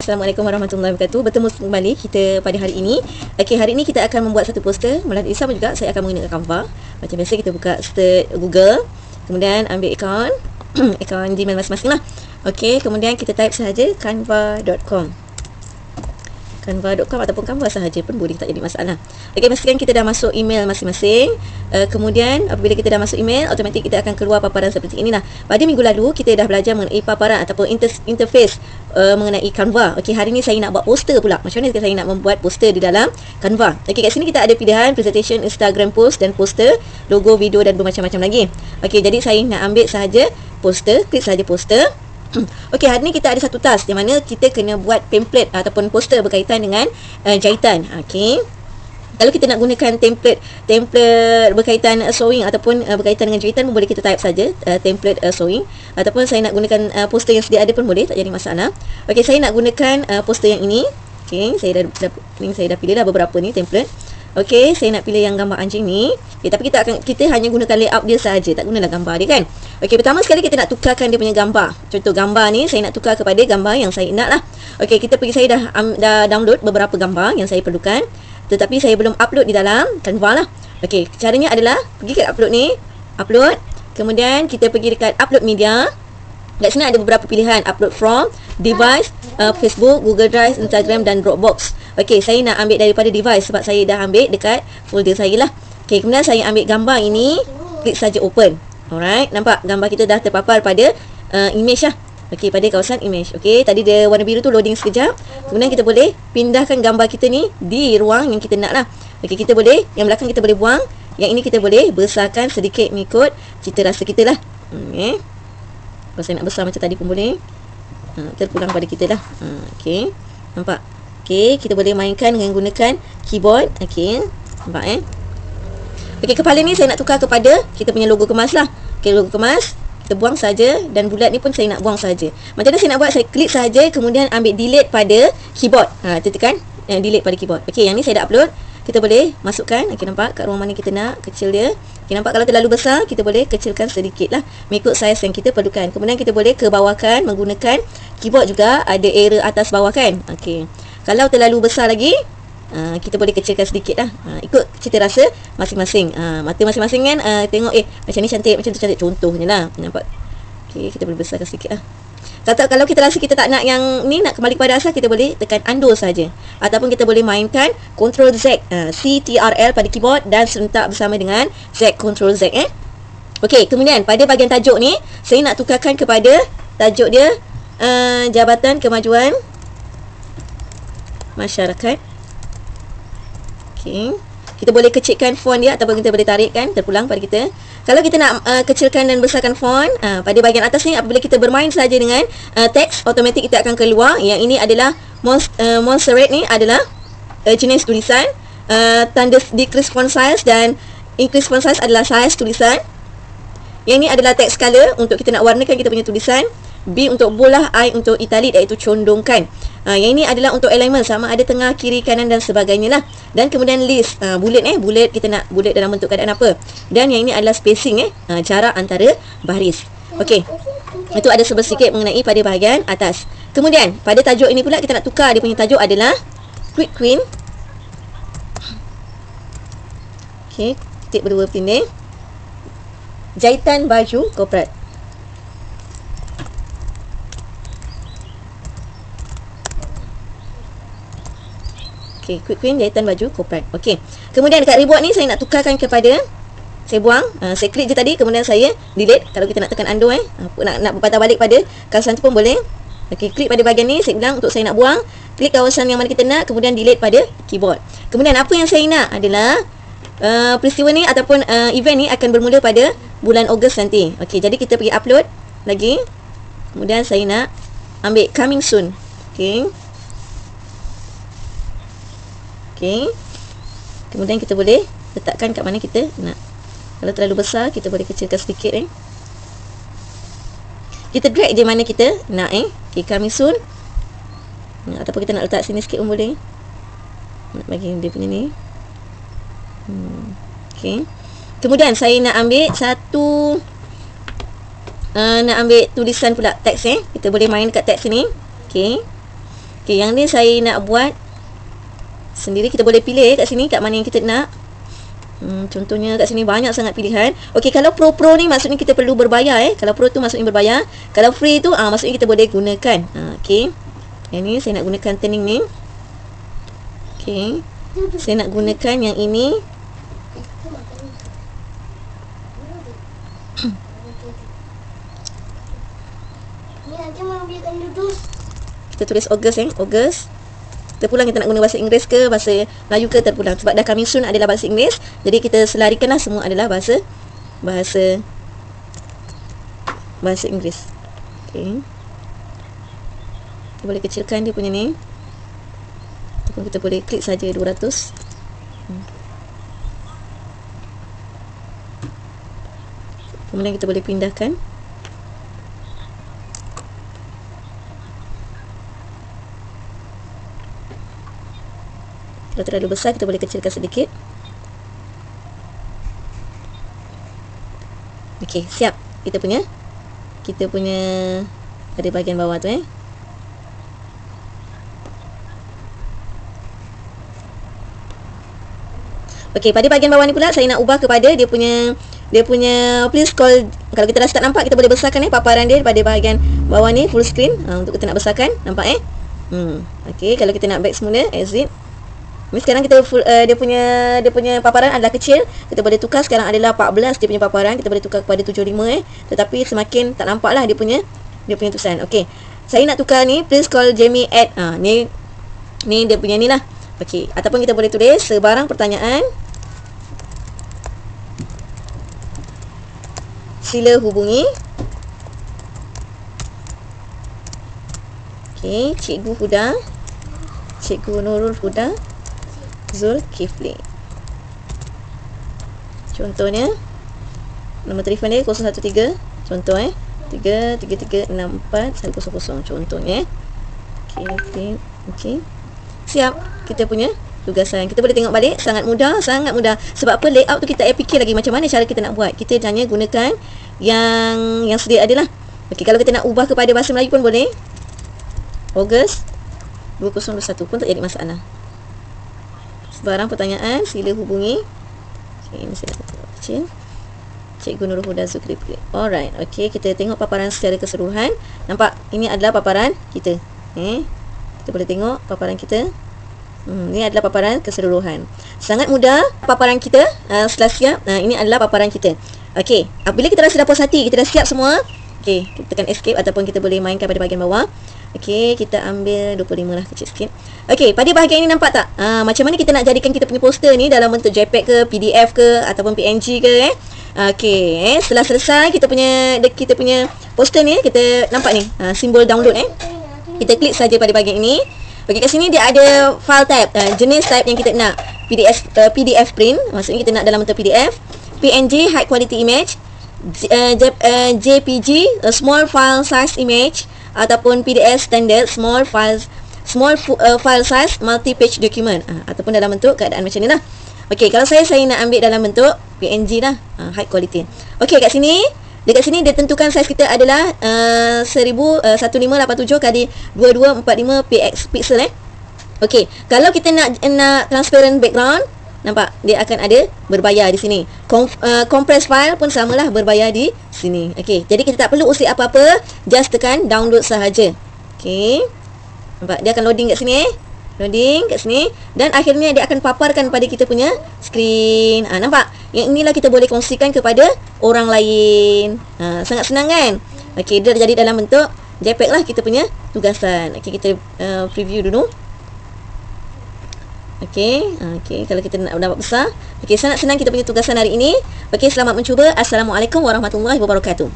Assalamualaikum warahmatullahi wabarakatuh. Bertemu kembali kita pada hari ini. Okey, hari ini kita akan membuat satu poster melalui sama juga saya akan menggunakan Canva. Macam biasa kita buka start Google, kemudian ambil akaun akaun Gmail masing-masing lah. Okey, kemudian kita type sahaja canva.com. Canva.com ataupun Canva sahaja pun boleh, tak jadi masalah. Okey, pastikan kita dah masuk email masing-masing. Kemudian apabila kita dah masuk email, automatik kita akan keluar paparan seperti inilah. Pada minggu lalu kita dah belajar mengenai paparan ataupun interface mengenai Canva. Okey, hari ni saya nak buat poster pula. Macam mana saya nak membuat poster di dalam Canva? Okey, kat sini kita ada pilihan presentation, Instagram post dan poster, logo, video dan bermacam-macam lagi. Okey, jadi saya nak ambil sahaja poster, klik sahaja poster. Okey, hari ni kita ada satu task di mana kita kena buat template ataupun poster berkaitan dengan jahitan. Okey. Kalau kita nak gunakan template berkaitan sewing ataupun berkaitan dengan jahitan pun boleh kita type saja template sewing, ataupun saya nak gunakan poster yang sedia ada pun boleh, tak jadi masalah. Okey, saya nak gunakan poster yang ini. Okey, saya dah pilih dah beberapa ni template. Okey, saya nak pilih yang gambar anjing ni. Okay, tapi kita hanya gunakan layout dia sahaja, tak gunalah gambar dia kan. Okey, pertama sekali kita nak tukarkan dia punya gambar. Contoh gambar ni saya nak tukar kepada gambar yang saya nak lah. Okey, saya dah download beberapa gambar yang saya perlukan, tetapi saya belum upload di dalam Canva lah. Okey, caranya adalah pergi ke upload ni, upload. Kemudian kita pergi dekat upload media. Kat sini ada beberapa pilihan, upload from, device, Facebook, Google Drive, Instagram dan Dropbox. Okey, saya nak ambil daripada device sebab saya dah ambil dekat folder saya lah. Okey, kemudian saya ambil gambar ini, klik saja open. Alright, nampak gambar kita dah terpapar pada image lah. Okey, pada kawasan image. Okey, tadi dia warna biru tu loading sekejap. Kemudian kita boleh pindahkan gambar kita ni di ruang yang kita nak lah. Okey, kita boleh, yang belakang kita boleh buang, yang ini kita boleh besarkan sedikit mengikut cita rasa kita lah. Okey, kalau saya nak besar macam tadi pun boleh. Terpulang pada kita lah. Okey, nampak? Okey, kita boleh mainkan dengan gunakan keyboard. Okey, nampak Okey, kepala ni saya nak tukar kepada kita punya logo kemas lah. Okey, logo kemas kita buang saja, dan bulat ni pun saya nak buang saja. Macam mana saya nak buat? Saya klik saja, kemudian ambil delete pada keyboard. Tekan delete pada keyboard. Okey, yang ni saya dah upload. Kita boleh masukkan. Okey, nampak kat ruang mana kita nak kecil dia. Okey, nampak kalau terlalu besar kita boleh kecilkan sedikit lah mengikut saiz yang kita perlukan. Kemudian kita boleh ke bawahkan menggunakan keyboard juga, ada arrow atas bawah kan. Okey, kalau terlalu besar lagi kita boleh kecilkan sedikit lah, ikut cita rasa masing-masing. Mata masing-masing kan, tengok macam ni cantik, macam tu cantik, contohnya lah. Nampak? Okey, kita boleh besarkan sedikit lah. Kalau kita rasa kita tak nak yang ni, nak kembali kepada asal, kita boleh tekan undo saja, ataupun kita boleh mainkan Ctrl Z, CTRL pada keyboard dan serentak bersama dengan Z, Ctrl Z. Okey, kemudian pada bahagian tajuk ni saya nak tukarkan kepada tajuk dia Jabatan Kemajuan Masyarakat. Okey, kita boleh kecilkan font dia ataupun kita boleh tarikkan terpulang pada kita. Kalau kita nak kecilkan dan besarkan font, pada bahagian atas ni apabila kita bermain saja dengan teks, automatik kita akan keluar. Yang ini adalah Montserrat ni adalah jenis tulisan, tanda decrease font size dan increase font size adalah size tulisan. Yang ini adalah text color untuk kita nak warnakan kita punya tulisan. B untuk bolah, I untuk italic iaitu condongkan. Yang ini adalah untuk alignment, sama ada tengah, kiri, kanan dan sebagainya lah. Dan kemudian list, bullet bullet kita nak bullet dalam bentuk keadaan apa. Dan yang ini adalah spacing, jarak antara baris. Okey, itu ada sedikit mengenai pada bahagian atas. Kemudian pada tajuk ini pula kita nak tukar, dia punya tajuk adalah Quick Queen. Okey, titik berdua pendek, jahitan baju korporat. Okey, Quick Queen jahitan baju korporat. Okey, kemudian dekat reward ni saya nak tukarkan kepada, saya buang, saya klik je tadi, kemudian saya delete. Kalau kita nak tekan undo nak berpatah balik pada kawasan tu pun boleh. Okey, klik pada bahagian ni, saya bilang untuk saya nak buang, klik kawasan yang mana kita nak, kemudian delete pada keyboard. Kemudian apa yang saya nak adalah peristiwa ni ataupun event ni akan bermula pada bulan Ogos nanti. Okey, jadi kita pergi upload lagi. Kemudian saya nak ambil coming soon. Okey. Okey. Kemudian kita boleh letakkan kat mana kita nak. Kalau terlalu besar kita boleh kecilkan sedikit Kita drag je mana kita nak Okey, coming soon. Ataupun kita nak letak sini sikit pun boleh. Nak bagi dia punya ni. Okey. Kemudian saya nak ambil satu nak ambil tulisan pula teks Kita boleh main dekat teks ni. Okey. Okey, yang ni saya nak buat sendiri. Kita boleh pilih kat sini kat mana yang kita nak. Contohnya kat sini banyak sangat pilihan. Okey, kalau pro ni maksudnya kita perlu berbayar Kalau pro tu maksudnya berbayar. Kalau free tu maksudnya kita boleh gunakan. Okey. Yang ni saya nak gunakan turning ni. Okey. Saya nak gunakan yang ini. Kita tulis August August. Terpulang kita nak guna bahasa Inggeris ke bahasa Melayu ke, terpulang. Sebab dah coming soon adalah bahasa Inggeris. Jadi kita selarikanlah semua adalah bahasa Inggeris. Okey. Kita boleh kecilkan dia punya ni. Ataupun kita boleh klik saja 200. Kemudian kita boleh pindahkan. Kalau terlalu besar kita boleh kecilkan sedikit. Okey, siap. Kita punya pada bahagian bawah tu Okey, pada bahagian bawah ni pula saya nak ubah kepada dia punya please call. Kalau kita dah start nampak, kita boleh besarkan paparan dia pada bahagian bawah ni full screen untuk kita nak besarkan. Nampak Okey, kalau kita nak back semula, exit. Ini sekarang kita dia punya paparan adalah kecil. Kita boleh tukar sekarang adalah 14 dia punya paparan. Kita boleh tukar kepada 75 Tetapi semakin tak nampaklah dia punya tulisan. Okey. Saya nak tukar ni, please call Jamie at ni dia punya ni lah. Okey, ataupun kita boleh tulis sebarang pertanyaan sila hubungi Cikgu Huda, Cikgu Nurul Huda Zulkifli. Contohnya nombor telefon dia 013. Contoh 33364 100. Contohnya. Okey. Siap. Kita punya tugasan. Kita boleh tengok balik. Sangat mudah. Sebab apa, layout tu kita fikir lagi macam mana cara kita nak buat. Kita hanya gunakan yang sedia adalah. Okey, kalau kita nak ubah kepada bahasa Melayu pun boleh. Ogos 2021 pun tak jadi masalah. Sebarang pertanyaan sila hubungi. Okey, ini saya nak kecil. Cikgu Nurul Huda Zulkifli. Alright. Okey, kita tengok paparan secara keseluruhan. Nampak? Ini adalah paparan kita. Kita boleh tengok paparan kita. Ini adalah paparan keseluruhan. Sangat mudah paparan kita. Setelah siap, ini adalah paparan kita. Okey, apabila kita rasa dah puas hati, kita dah siap semua. Okey, kita tekan escape ataupun kita boleh mainkan pada bahagian bawah. Okey, kita ambil 25 lah, kecil sikit. Okey, pada bahagian ini nampak tak? Macam mana kita nak jadikan kita punya poster ni dalam bentuk JPEG ke, PDF ke ataupun PNG ke Okey, setelah selesai kita punya poster ni, kita nampak ni simbol download Kita klik saja pada bahagian ini. Okey, kat sini dia ada file type, jenis type yang kita nak. PDF print, maksudnya kita nak dalam bentuk PDF. PNG high quality image, JPG small file size image, ataupun PDF standard small file size multi page document, ataupun dalam bentuk keadaan macam ni lah. Okey, kalau saya nak ambil dalam bentuk PNG lah, high quality. Okey, kat sini dekat sini dia tentukan saiz kita adalah 1587 kali 2245 pixel Okey, kalau kita nak transparent background, nampak dia akan ada berbayar di sini. Compress file pun samalah, berbayar di sini. Okey, jadi kita tak perlu usik apa-apa, just tekan download sahaja. Okey. Nampak dia akan loading kat sini Loading kat sini dan akhirnya dia akan paparkan pada kita punya skrin. Nampak? Yang inilah kita boleh kongsikan kepada orang lain. Sangat senang kan? Okey, dia jadi dalam bentuk JPEG lah kita punya tugasan. Okey, kita preview dulu. Okey, kalau kita nak dapat besar. Okey, sangat senang kita punya tugasan hari ini. Okey, selamat mencuba. Assalamualaikum warahmatullahi wabarakatuh.